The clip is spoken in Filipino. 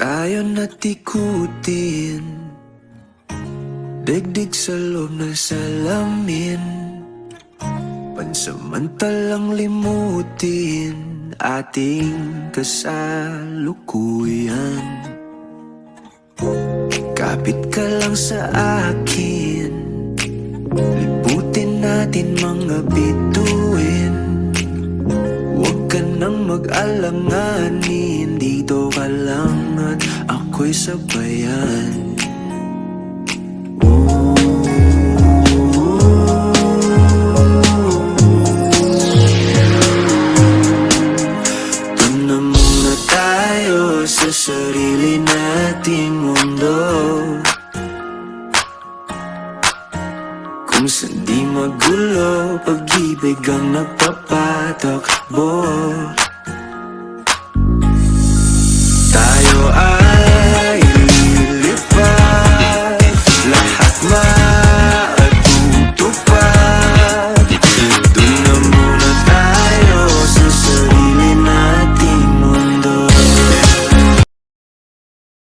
tayo natikutin, digdig sa loob ng salamin, pansamantalang limutin ating kasalukuyan. Kapit ka lang sa akin, liputin natin mga bituin. Huwag ka nang mag-alanganin, dito ka lang at ako'y sabayan. Doon na muna tayo sa sarili nating mundo, kung saan di magulo, pag-ibig ang nagpapatakbo.